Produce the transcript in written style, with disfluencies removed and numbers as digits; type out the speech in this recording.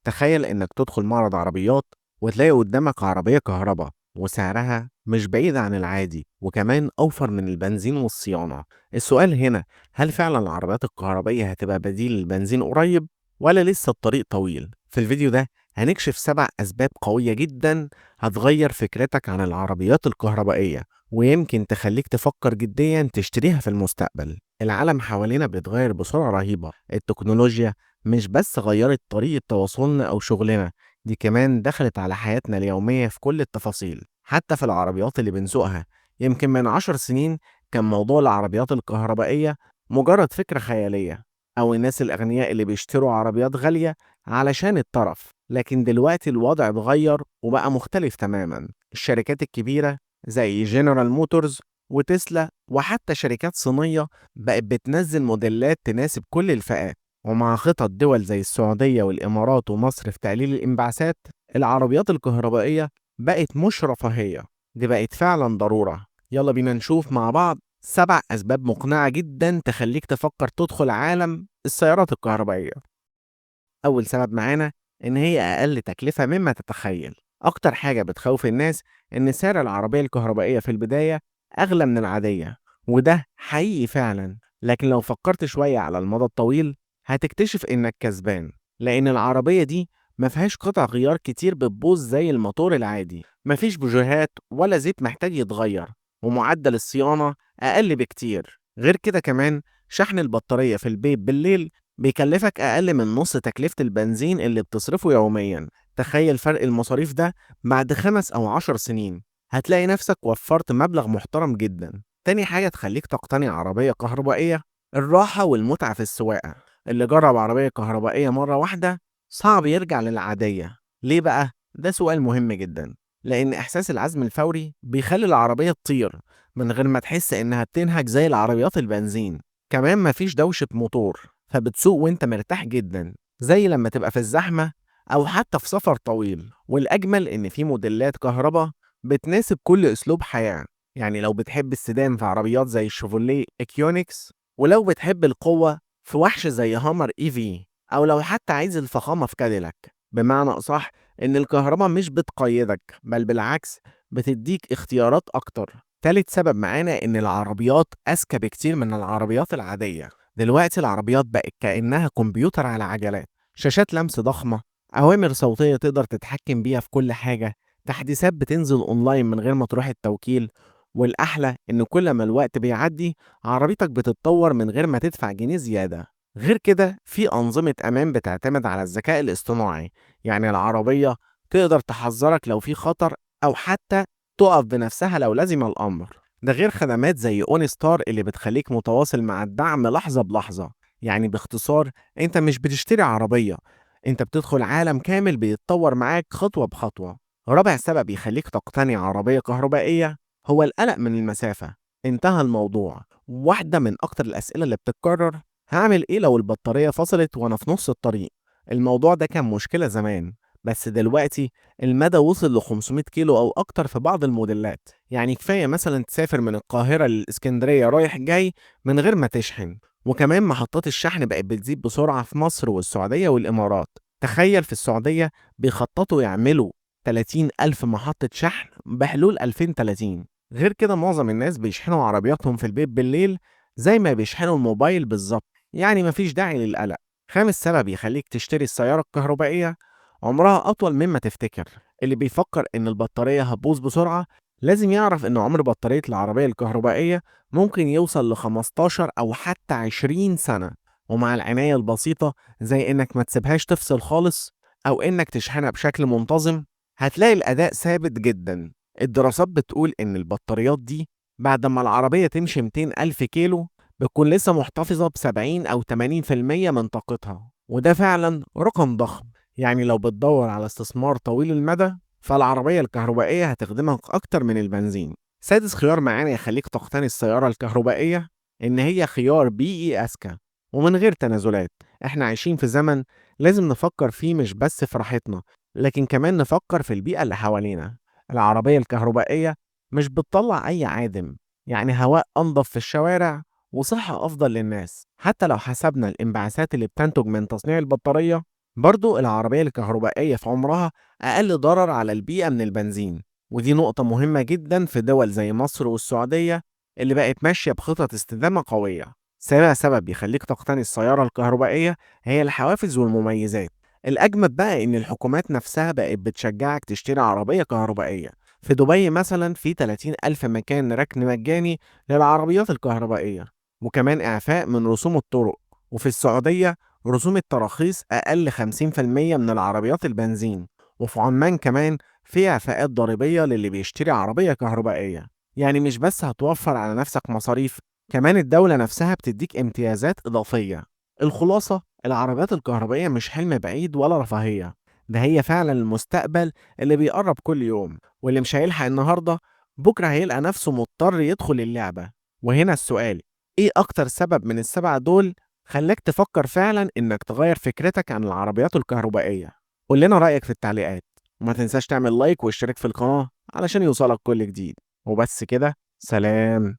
تخيل إنك تدخل معرض عربيات وتلاقي قدامك عربية كهرباء وسعرها مش بعيد عن العادي وكمان أوفر من البنزين والصيانة. السؤال هنا، هل فعلا العربيات الكهربائية هتبقى بديل للبنزين قريب ولا لسه الطريق طويل؟ في الفيديو ده هنكشف 7 أسباب قوية جدا هتغير فكرتك عن العربيات الكهربائية ويمكن تخليك تفكر جديا تشتريها في المستقبل. العالم حوالينا بيتغير بسرعة رهيبة. التكنولوجيا مش بس غيرت طريقة تواصلنا أو شغلنا، دي كمان دخلت على حياتنا اليومية في كل التفاصيل، حتى في العربيات اللي بنسوقها. يمكن من 10 سنين كان موضوع العربيات الكهربائية مجرد فكرة خيالية، أو الناس الأغنياء اللي بيشتروا عربيات غالية علشان الطرف. لكن دلوقتي الوضع اتغير وبقى مختلف تماما. الشركات الكبيرة زي جنرال موتورز وتسلا وحتى شركات صينية بقت بتنزل موديلات تناسب كل الفئات. ومع خطط دول زي السعودية والإمارات ومصر في تقليل الانبعاثات، العربيات الكهربائية بقت مش رفاهية، دي بقت فعلا ضرورة. يلا بينا نشوف مع بعض 7 أسباب مقنعة جدا تخليك تفكر تدخل عالم السيارات الكهربائية. أول سبب معانا إن هي أقل تكلفة مما تتخيل. أكتر حاجة بتخوف الناس إن سعر العربية الكهربائية في البداية أغلى من العادية، وده حقيقي فعلا. لكن لو فكرت شوية على المدى الطويل هتكتشف إنك كسبان، لأن العربية دي مفيهاش قطع غيار كتير بتبوظ زي الموتور العادي، مفيش بوجيهات ولا زيت محتاج يتغير، ومعدل الصيانة أقل بكتير. غير كده كمان شحن البطارية في البيت بالليل بيكلفك أقل من نص تكلفة البنزين اللي بتصرفه يوميا. تخيل فرق المصاريف ده بعد 5 أو 10 سنين، هتلاقي نفسك وفرت مبلغ محترم جدا. تاني حاجة تخليك تقتني عربية كهربائية، الراحة والمتعة في السواقة. اللي جرب عربية كهربائية مرة واحدة صعب يرجع للعادية. ليه بقى؟ ده سؤال مهم جدا. لأن إحساس العزم الفوري بيخلي العربية تطير من غير ما تحس إنها بتنهج زي العربيات البنزين. كمان مفيش دوشة موتور، فبتسوق وانت مرتاح جدا زي لما تبقى في الزحمة أو حتى في سفر طويل. والأجمل إن في موديلات كهرباء بتناسب كل أسلوب حياة. يعني لو بتحب السيدان في عربيات زي الشيفروليه إكيونكس، ولو بتحب القوة في وحش زي هامر اي في، أو لو حتى عايز الفخامة في كاديلاك. بمعنى أصح إن الكهرباء مش بتقيدك، بل بالعكس بتديك اختيارات أكتر. تالت سبب معانا إن العربيات أذكى بكتير من العربيات العادية. دلوقتي العربيات بقت كأنها كمبيوتر على عجلات، شاشات لمس ضخمة، أوامر صوتية تقدر تتحكم بيها في كل حاجة، تحديثات بتنزل أونلاين من غير ما تروح التوكيل. والأحلى إن كل ما الوقت بيعدي عربيتك بتتطور من غير ما تدفع جنيه زيادة. غير كده في أنظمة أمان بتعتمد على الذكاء الاصطناعي، يعني العربية تقدر تحذرك لو في خطر أو حتى تقف بنفسها لو لزم الأمر. ده غير خدمات زي اون ستار اللي بتخليك متواصل مع الدعم لحظة بلحظة. يعني باختصار انت مش بتشتري عربية، انت بتدخل عالم كامل بيتطور معاك خطوة بخطوة. رابع سبب يخليك تقتني عربية كهربائية هو القلق من المسافة. انتهى الموضوع. واحدة من اكتر الاسئلة اللي بتتكرر، هعمل ايه لو البطارية فصلت وانا في نص الطريق؟ الموضوع ده كان مشكلة زمان، بس دلوقتي المدى وصل ل 500 كيلو او اكتر في بعض الموديلات. يعني كفاية مثلا تسافر من القاهرة للإسكندرية رايح جاي من غير ما تشحن. وكمان محطات الشحن بقت بتزيد بسرعة في مصر والسعودية والإمارات. تخيل في السعودية بيخططوا يعملوا 30 ألف محطة شحن بحلول 2030. غير كده معظم الناس بيشحنوا عربياتهم في البيت بالليل زي ما بيشحنوا الموبايل بالظبط، يعني مفيش داعي للقلق. خامس سبب يخليك تشتري السيارة الكهربائية، عمرها أطول مما تفتكر. اللي بيفكر إن البطارية هتبوظ بسرعة لازم يعرف إن عمر بطارية العربية الكهربائية ممكن يوصل ل 15 أو حتى 20 سنة. ومع العناية البسيطة زي إنك ما تسيبهاش تفصل خالص أو إنك تشحنها بشكل منتظم، هتلاقي الأداء ثابت جدا. الدراسات بتقول إن البطاريات دي بعد ما العربية تمشي 200 ألف كيلو بتكون لسه محتفظة ب 70 أو 80% من طاقتها، وده فعلا رقم ضخم. يعني لو بتدور على استثمار طويل المدى فالعربية الكهربائية هتخدمك أكتر من البنزين. سادس خيار معانا يخليك تقتني السيارة الكهربائية، إن هي خيار بيئي أذكى ومن غير تنازلات. إحنا عايشين في زمن لازم نفكر فيه مش بس في راحتنا، لكن كمان نفكر في البيئة اللي حوالينا. العربية الكهربائية مش بتطلع أي عادم، يعني هواء أنظف في الشوارع وصحة أفضل للناس. حتى لو حسبنا الانبعاثات اللي بتنتج من تصنيع البطارية برضو العربية الكهربائية في عمرها أقل ضرر على البيئة من البنزين، ودي نقطة مهمة جدا في دول زي مصر والسعودية اللي بقت ماشية بخطط استدامة قوية. سبب يخليك تقتني السيارة الكهربائية هي الحوافز والمميزات. الأجمد بقى إن الحكومات نفسها بقت بتشجعك تشتري عربية كهربائية. في دبي مثلا في 30 ألف مكان ركن مجاني للعربيات الكهربائية، وكمان إعفاء من رسوم الطرق. وفي السعودية رسوم التراخيص أقل 50% من العربيات البنزين. وفي عمان كمان في إعفاءات ضريبية للي بيشتري عربية كهربائية. يعني مش بس هتوفر على نفسك مصاريف، كمان الدولة نفسها بتديك امتيازات إضافية. الخلاصة العربيات الكهربائية مش حلم بعيد ولا رفاهية، ده هي فعلا المستقبل اللي بيقرب كل يوم، واللي مش هيلحق النهاردة بكرة هيلقى نفسه مضطر يدخل اللعبة. وهنا السؤال، ايه اكتر سبب من السبعة دول خلاك تفكر فعلا انك تغير فكرتك عن العربيات الكهربائية؟ قول لنا رأيك في التعليقات، وما تنساش تعمل لايك واشترك في القناة علشان يوصلك كل جديد. وبس كده، سلام.